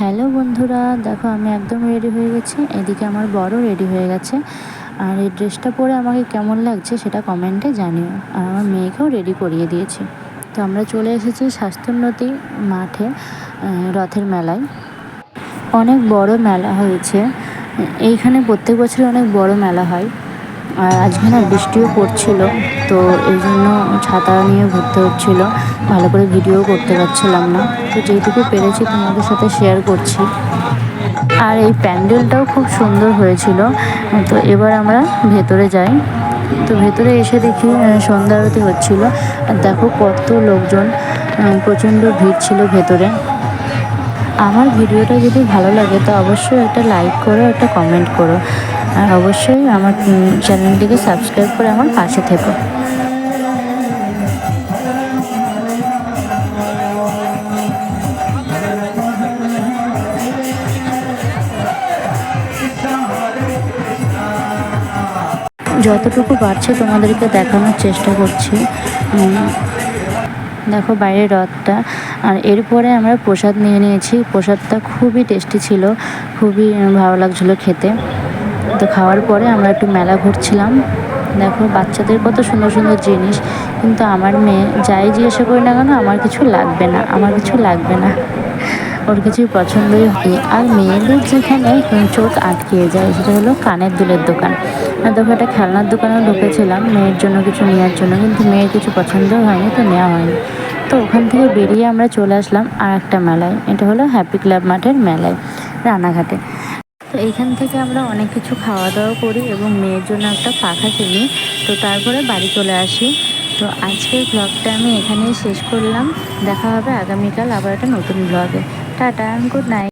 Hello বন্ধুরা, দেখো আমি একদম রেডি হয়ে গেছি। এদিকে আমার বড় রেডি হয়ে গেছে। আর এই ড্রেসটা পরে আমাকে কেমন লাগছে সেটা কমেন্টে জানিও। আর আমার মেয়েকেও রেডি করিয়ে দিয়েছি। তো আমরা চলে এসেছি স্বাস্থ্যোন্নতি মাঠে, রথের মেলায়। অনেক বড় মেলা হয়েছে এইখানে, প্রত্যেক বছরই অনেক বড় মেলা হয়। আর আজকে না বৃষ্টিও পড়ছিল, তো এই জন্য ছাতা নিয়ে ঘুরতে হচ্ছিল, ভালো করে ভিডিও করতে পারছিলাম না। তো যেটুকু পেরেছি তোমাদের সাথে শেয়ার করছি। আর এই প্যান্ডেলটাও খুব সুন্দর হয়েছিল। তো এবার আমরা ভেতরে যাই। তো ভেতরে এসে দেখি সন্ধ্যা আরতি হচ্ছিল। আর দেখো কত লোকজন, প্রচণ্ড ভিড় ছিল ভেতরে। আমার ভিডিওটা যদি ভালো লাগে তো অবশ্যই একটা লাইক করো, একটা কমেন্ট করো, আর অবশ্যই আমার চ্যানেলটিকে সাবস্ক্রাইব করে আমার পাশে থেকো। যতটুকু পারছি তোমাদেরকে দেখানোর চেষ্টা করছি। দেখো বাইরের রথটা। আর এরপরে আমরা প্রসাদ নিয়ে নিয়েছি। প্রসাদটা খুবই টেস্টি ছিল, খুবই ভালো লাগছিলো খেতে। তো খাওয়ার পরে আমরা একটু মেলা ঘুরছিলাম। দেখো বাচ্চাদের কত সুন্দর সুন্দর জিনিস, কিন্তু আমার মেয়ে যাই জিজ্ঞাসা করি না কেন আমার কিছু লাগবে না, আমার কিছু লাগবে না, ওর কিছুই পছন্দই হয়। আর মেয়েদের যেখানে চোখ আটকিয়ে যায় সেটা হলো কানের দুলের দোকান। আর দেখো একটা খেলনার দোকানেও ঢুকেছিলাম মেয়ের জন্য কিছু নেওয়ার জন্য, কিন্তু মেয়ের কিছু পছন্দও হয়নি, তো নেওয়া হয়নি। তো ওখান থেকে বেরিয়ে আমরা চলে আসলাম আর একটা মেলায়। এটা হলো হ্যাপি ক্লাব মাঠের মেলায়, রানাঘাটে। তো এইখান থেকে আমরা অনেক কিছু খাওয়া দাওয়া করি এবং মেয়ের জন্য একটা পাখা কিনি। তো তারপরে বাড়ি চলে আসি। তো আজকের ব্লগটা আমি এখানেই শেষ করলাম। দেখা হবে আগামীকাল আবার একটা নতুন ব্লগে। Tata, good night.